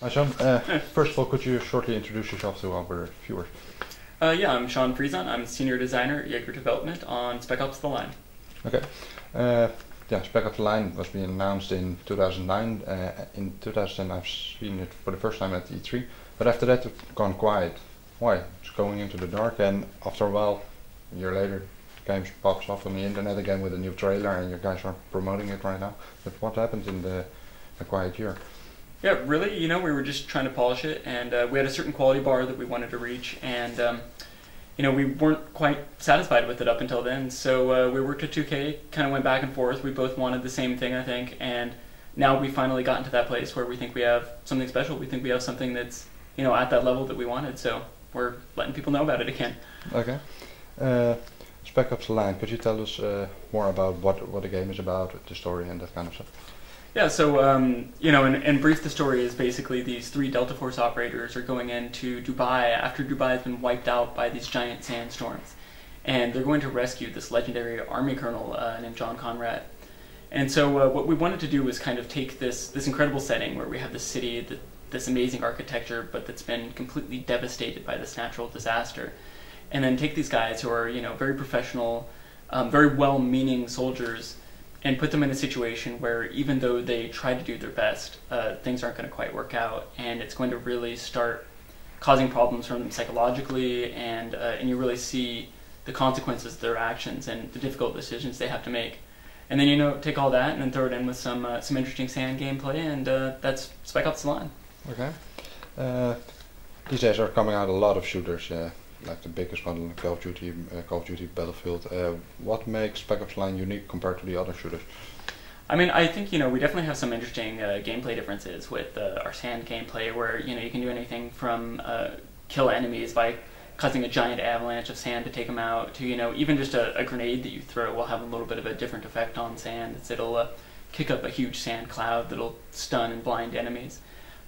Hi Shawn, first of all, could you shortly introduce yourself to our viewers? Yeah, I'm Shawn Frison. I'm Senior Designer at Jaeger Development on Spec Ops The Line. Okay. Yeah, Spec Ops The Line was being announced in 2009. In 2010 I've seen it for the first time at E3, but after that it's gone quiet. Why? It's going into the dark, and after a while, a year later, the game pops up on the internet again with a new trailer, and you guys are promoting it right now. But what happened in the quiet year? Yeah, really, we were just trying to polish it, and we had a certain quality bar that we wanted to reach, and we weren't quite satisfied with it up until then. So we worked at 2K, kind of went back and forth. We both wanted the same thing, I think, and now we finally gotten to that place where we think we have something special. We think we have something that's at that level that we wanted. So we're letting people know about it again. Okay. Spec Ops The Line. Could you tell us more about what the game is about, the story, and that kind of stuff? Yeah, so, in brief, the story is basically these 3 Delta Force operators are going into Dubai after Dubai has been wiped out by these giant sandstorms. And they're going to rescue this legendary army colonel named John Conrad. And so what we wanted to do was kind of take this incredible setting where we have this city, this amazing architecture, but that's been completely devastated by this natural disaster. And then take these guys who are, very professional, very well-meaning soldiers, and put them in a situation where even though they try to do their best, things aren't going to quite work out, and it's going to really start causing problems for them psychologically, and you really see the consequences of their actions and the difficult decisions they have to make. And then take all that and then throw it in with some interesting sand gameplay, and that's Spec Ops The Line. Okay. These days are coming out a lot of shooters. Like the biggest one, Call of Duty Battlefield. What makes Spec Ops The Line unique compared to the other shooters? I mean, I think we definitely have some interesting gameplay differences with our sand gameplay, where you can do anything from kill enemies by causing a giant avalanche of sand to take them out, to even just a grenade that you throw will have a little bit of a different effect on sand. It'll kick up a huge sand cloud that'll stun and blind enemies.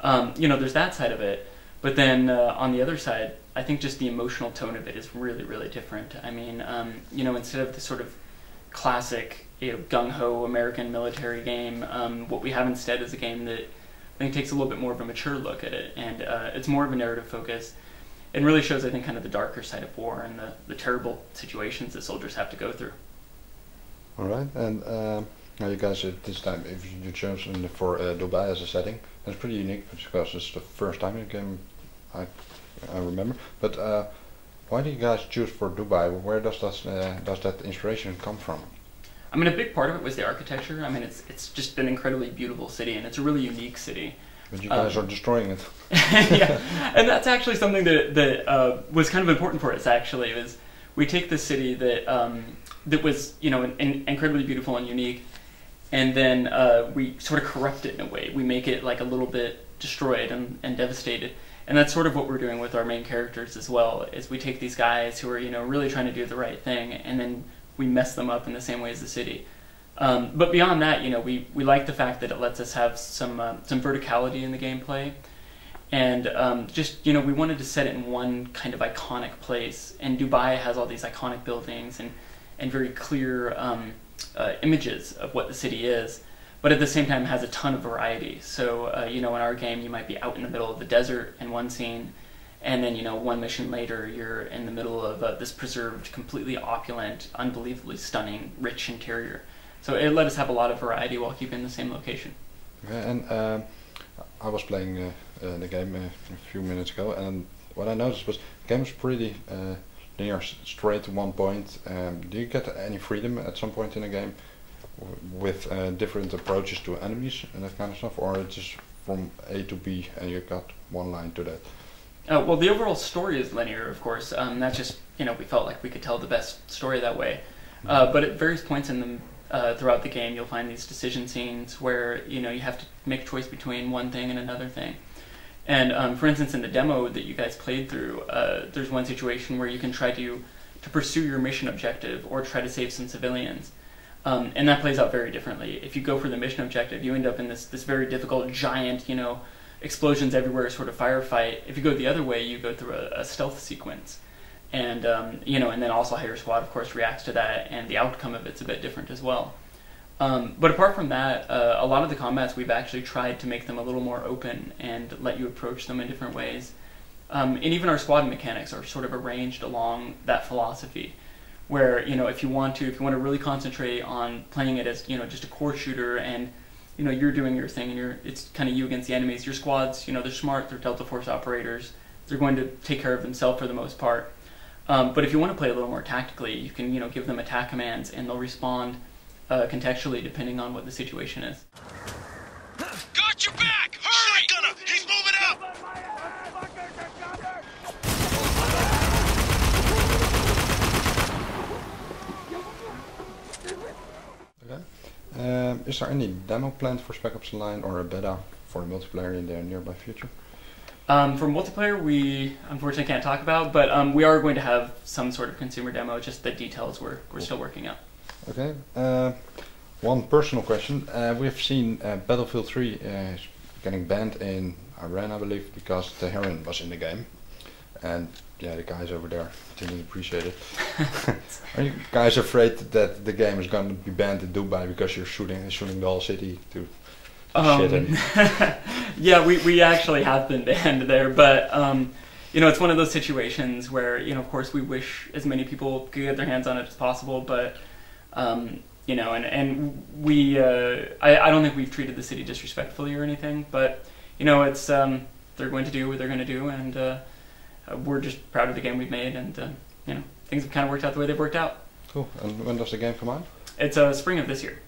There's that side of it. But then on the other side, I think just the emotional tone of it is really, really different. I mean, instead of the sort of classic, gung-ho American military game, what we have instead is a game that I think takes a little bit more of a mature look at it, and it's more of a narrative focus, and really shows, I think, kind of the darker side of war and the terrible situations that soldiers have to go through. All right, and now you guys this time, if you chosen for Dubai as a setting, that's pretty unique because it's the first time in the game I remember. But why do you guys choose for Dubai? Where does that inspiration come from? I mean, a big part of it was the architecture. I mean, it's just an incredibly beautiful city, and it's a really unique city. But you guys are destroying it. Yeah, and that's actually something that was kind of important for us. Actually, was we take this city that was incredibly beautiful and unique, and then we sort of corrupt it in a way. We make it like a little bit destroyed and devastated. And that's sort of what we're doing with our main characters as well, is we take these guys who are, really trying to do the right thing, and then we mess them up in the same way as the city. But beyond that, we like the fact that it lets us have some verticality in the gameplay. And we wanted to set it in one kind of iconic place. And Dubai has all these iconic buildings and very clear images of what the city is. But at the same time, it has a ton of variety. So, in our game, you might be out in the middle of the desert in one scene, and then, one mission later, you're in the middle of this preserved, completely opulent, unbelievably stunning, rich interior. So it let us have a lot of variety while keeping the same location. Okay, and I was playing the game a few minutes ago, and what I noticed was the game was pretty linear, straight to one point. Do you get any freedom at some point in the game with different approaches to enemies and that kind of stuff, or it's just from A to B and you got one line to that? Well, the overall story is linear, of course. That's just, we felt like we could tell the best story that way. But at various points in the throughout the game, you'll find these decision scenes where, you have to make a choice between one thing and another thing. And for instance, in the demo that you guys played through, there's one situation where you can try to pursue your mission objective or try to save some civilians. And that plays out very differently. If you go for the mission objective, you end up in this very difficult, giant, explosions everywhere sort of firefight. If you go the other way, you go through a stealth sequence. And, and then also how your squad, of course, reacts to that, and the outcome of it's a bit different as well. But apart from that, a lot of the combats we've actually tried to make them a little more open and let you approach them in different ways. And even our squad mechanics are sort of arranged along that philosophy, where if you want to really concentrate on playing it as just a core shooter, and you're doing your thing, and it's kind of you against the enemies. Your squads, they're smart, they're Delta Force operators, they're going to take care of themselves for the most part. But if you want to play a little more tactically, you can give them attack commands, and they'll respond contextually depending on what the situation is. Got your back! Hurry! Shotgunner! He's moving up! Okay. Is there any demo planned for Spec Ops Online or a beta for the multiplayer in the nearby future? For multiplayer, we unfortunately can't talk about, but we are going to have some sort of consumer demo. Just the details we're still working out. Okay. One personal question. We have seen Battlefield 3 getting banned in Iran, I believe, because the heroin was in the game. And yeah, the guys over there didn't appreciate it. Are you guys afraid that the game is going to be banned in Dubai because you're shooting the whole city to shit in? Yeah, we actually have been banned there, but it's one of those situations where of course we wish as many people could get their hands on it as possible, but and we I don't think we've treated the city disrespectfully or anything, but it's they're going to do what they're going to do, and we're just proud of the game we've made, and things have kind of worked out the way they've worked out. Cool. And when does the game come out? It's spring of this year.